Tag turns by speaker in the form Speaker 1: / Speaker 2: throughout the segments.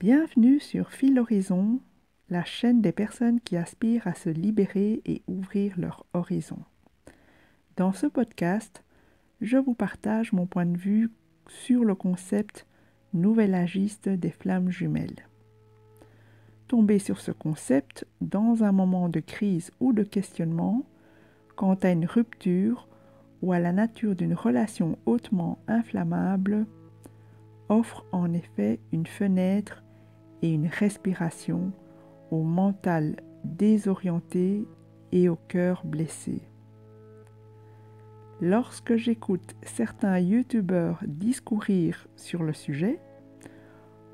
Speaker 1: Bienvenue sur Fil Horizon, la chaîne des personnes qui aspirent à se libérer et ouvrir leur horizon. Dans ce podcast, je vous partage mon point de vue sur le concept nouvel agiste des flammes jumelles. Tomber sur ce concept dans un moment de crise ou de questionnement quant à une rupture ou à la nature d'une relation hautement inflammable offre en effet une fenêtre et une respiration au mental désorienté et au cœur blessé. Lorsque j'écoute certains youtubeurs discourir sur le sujet,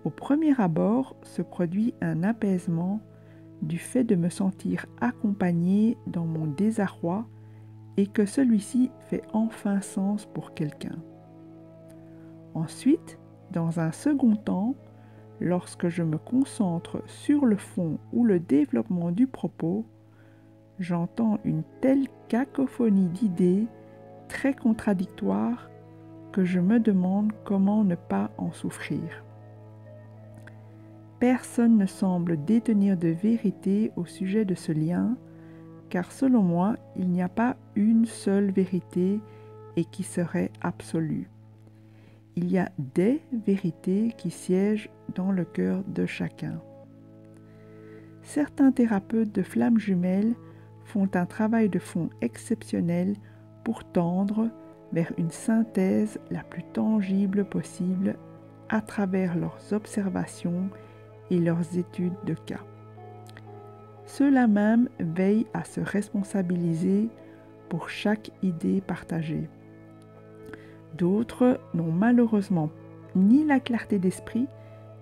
Speaker 1: au premier abord se produit un apaisement du fait de me sentir accompagnée dans mon désarroi et que celui-ci fait enfin sens pour quelqu'un. Ensuite, dans un second temps, lorsque je me concentre sur le fond ou le développement du propos, j'entends une telle cacophonie d'idées très contradictoires que je me demande comment ne pas en souffrir. Personne ne semble détenir de vérité au sujet de ce lien, car selon moi, il n'y a pas une seule vérité et qui serait absolue. Il y a des vérités qui siègent dans le cœur de chacun. Certains thérapeutes de flammes jumelles font un travail de fond exceptionnel pour tendre vers une synthèse la plus tangible possible à travers leurs observations et leurs études de cas. Ceux-là même veillent à se responsabiliser pour chaque idée partagée. D'autres n'ont malheureusement ni la clarté d'esprit,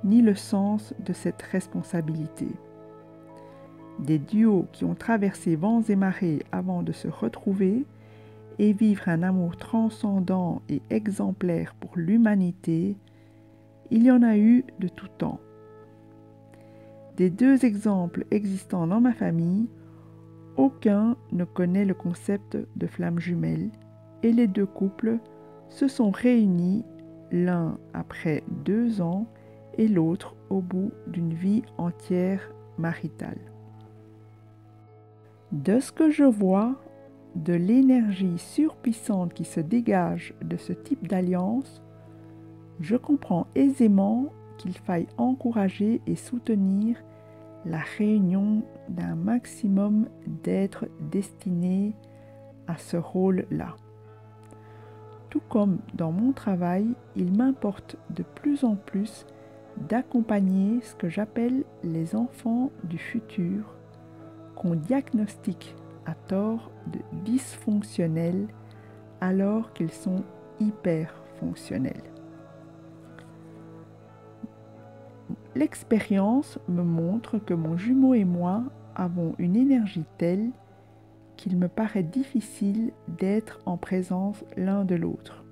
Speaker 1: ni le sens de cette responsabilité. Des duos qui ont traversé vents et marées avant de se retrouver et vivre un amour transcendant et exemplaire pour l'humanité, il y en a eu de tout temps. Des deux exemples existant dans ma famille, aucun ne connaît le concept de flamme jumelle et les deux couples se sont réunis l'un après 2 ans et l'autre au bout d'une vie entière maritale. De ce que je vois, de l'énergie surpuissante qui se dégage de ce type d'alliance, je comprends aisément qu'il faille encourager et soutenir la réunion d'un maximum d'êtres destinés à ce rôle-là. Tout comme dans mon travail, il m'importe de plus en plus d'accompagner ce que j'appelle les enfants du futur, qu'on diagnostique à tort de dysfonctionnels alors qu'ils sont hyper fonctionnels. L'expérience me montre que mon jumeau et moi avons une énergie telle qu'il me paraît difficile d'être en présence l'un de l'autre.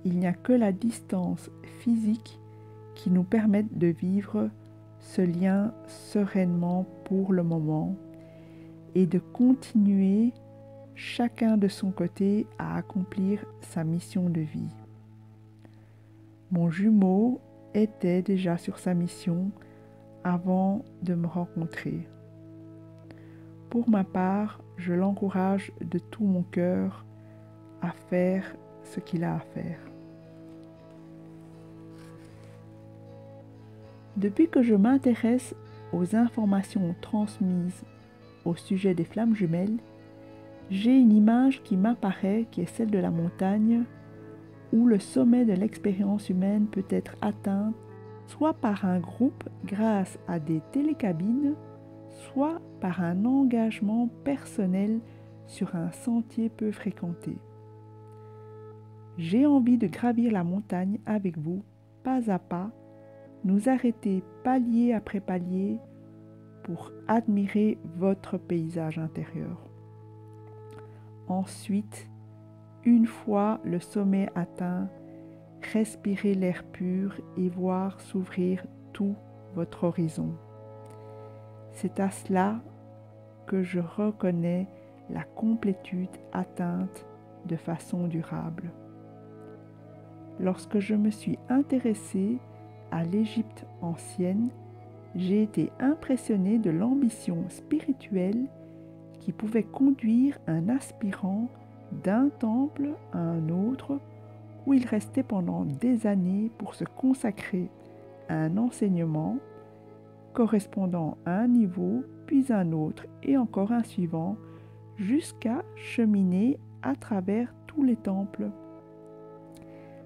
Speaker 1: Il n'y a que la distance physique qui nous permette de vivre ce lien sereinement pour le moment et de continuer chacun de son côté à accomplir sa mission de vie. Mon jumeau était déjà sur sa mission avant de me rencontrer. Pour ma part, je l'encourage de tout mon cœur à faire ce qu'il a à faire. Depuis que je m'intéresse aux informations transmises au sujet des flammes jumelles, j'ai une image qui m'apparaît qui est celle de la montagne où le sommet de l'expérience humaine peut être atteint soit par un groupe grâce à des télécabines, soit par un engagement personnel sur un sentier peu fréquenté. J'ai envie de gravir la montagne avec vous, pas à pas, nous arrêter palier après palier pour admirer votre paysage intérieur. Ensuite, une fois le sommet atteint, respirez l'air pur et voir s'ouvrir tout votre horizon. C'est à cela que je reconnais la complétude atteinte de façon durable. Lorsque je me suis intéressée à l'Égypte ancienne, j'ai été impressionné de l'ambition spirituelle qui pouvait conduire un aspirant d'un temple à un autre où il restait pendant des années pour se consacrer à un enseignement correspondant à un niveau, puis un autre et encore un suivant, jusqu'à cheminer à travers tous les temples.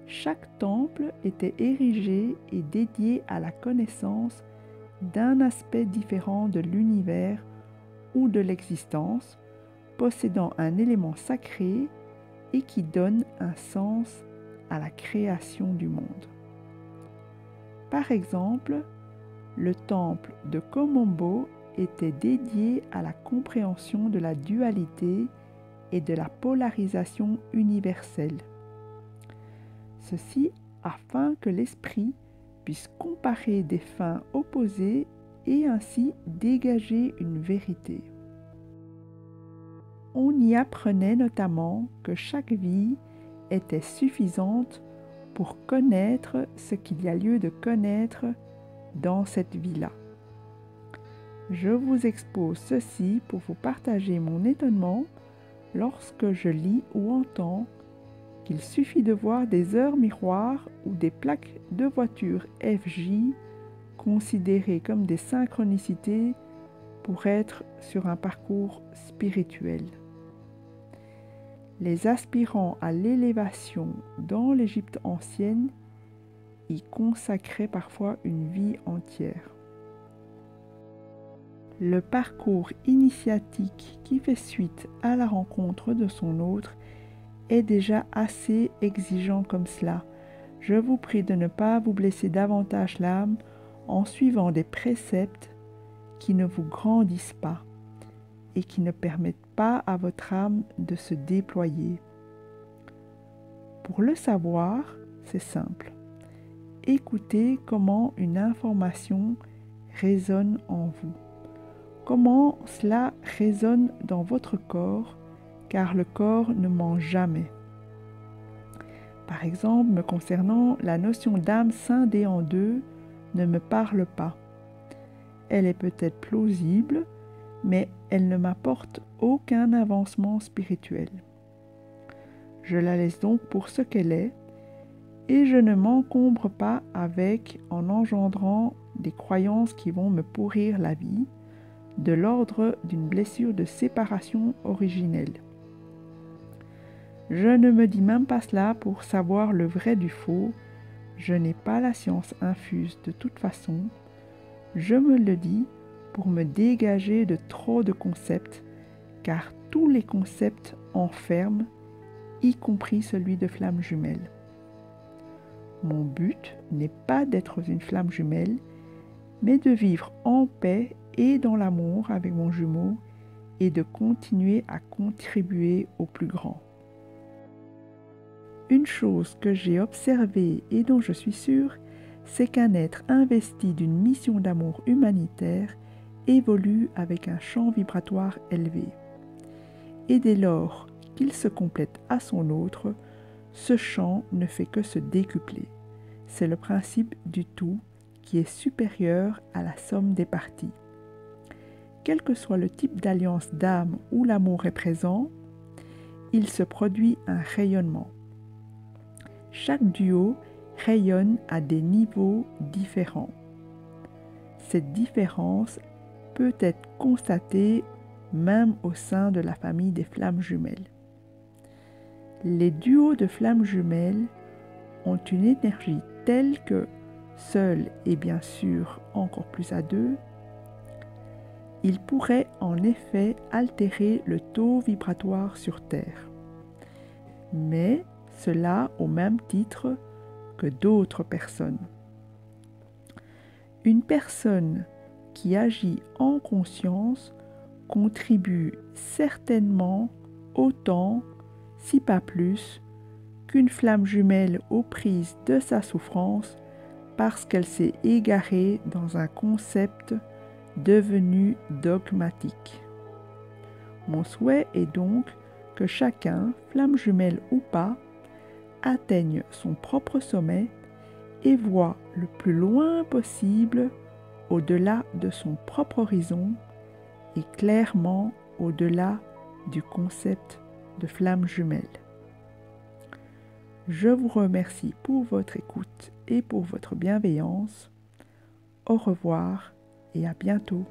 Speaker 1: Chaque temple était érigé et dédié à la connaissance d'un aspect différent de l'univers ou de l'existence, possédant un élément sacré et qui donne un sens à la création du monde. Par exemple, le temple de Komombo était dédié à la compréhension de la dualité et de la polarisation universelle. Ceci afin que l'esprit puisse comparer des fins opposées et ainsi dégager une vérité. On y apprenait notamment que chaque vie était suffisante pour connaître ce qu'il y a lieu de connaître dans cette vie-là. Je vous expose ceci pour vous partager mon étonnement lorsque je lis ou entends qu'il suffit de voir des heures miroirs ou des plaques de voiture FJ considérées comme des synchronicités pour être sur un parcours spirituel. Les aspirants à l'élévation dans l'Égypte ancienne y consacraient parfois une vie entière. Le parcours initiatique qui fait suite à la rencontre de son autre est déjà assez exigeant comme cela. Je vous prie de ne pas vous blesser davantage l'âme en suivant des préceptes qui ne vous grandissent pas et qui ne permettent pas à votre âme de se déployer. Pour le savoir, c'est simple. Écoutez comment une information résonne en vous. Comment cela résonne dans votre corps, car le corps ne ment jamais. Par exemple, me concernant, la notion d'âme scindée en deux ne me parle pas. Elle est peut-être plausible, mais elle ne m'apporte aucun avancement spirituel. Je la laisse donc pour ce qu'elle est, et je ne m'encombre pas avec en engendrant des croyances qui vont me pourrir la vie, de l'ordre d'une blessure de séparation originelle. Je ne me dis même pas cela pour savoir le vrai du faux, je n'ai pas la science infuse de toute façon, je me le dis pour me dégager de trop de concepts, car tous les concepts enferment, y compris celui de flamme jumelle. Mon but n'est pas d'être une flamme jumelle, mais de vivre en paix et dans l'amour avec mon jumeau et de continuer à contribuer au plus grand. Une chose que j'ai observée et dont je suis sûre, c'est qu'un être investi d'une mission d'amour humanitaire évolue avec un champ vibratoire élevé. Et dès lors qu'il se complète à son autre, ce champ ne fait que se décupler. C'est le principe du tout qui est supérieur à la somme des parties. Quel que soit le type d'alliance d'âme où l'amour est présent, il se produit un rayonnement. Chaque duo rayonne à des niveaux différents. Cette différence peut être constatée même au sein de la famille des flammes jumelles. Les duos de flammes jumelles ont une énergie telle que, seuls et bien sûr encore plus à deux, ils pourraient en effet altérer le taux vibratoire sur Terre. Mais cela au même titre que d'autres personnes. Une personne qui agit en conscience contribue certainement autant, si pas plus, qu'une flamme jumelle aux prises de sa souffrance parce qu'elle s'est égarée dans un concept devenu dogmatique. Mon souhait est donc que chacun, flamme jumelle ou pas, atteigne son propre sommet et voit le plus loin possible au-delà de son propre horizon et clairement au-delà du concept de flamme jumelle. Je vous remercie pour votre écoute et pour votre bienveillance. Au revoir et à bientôt.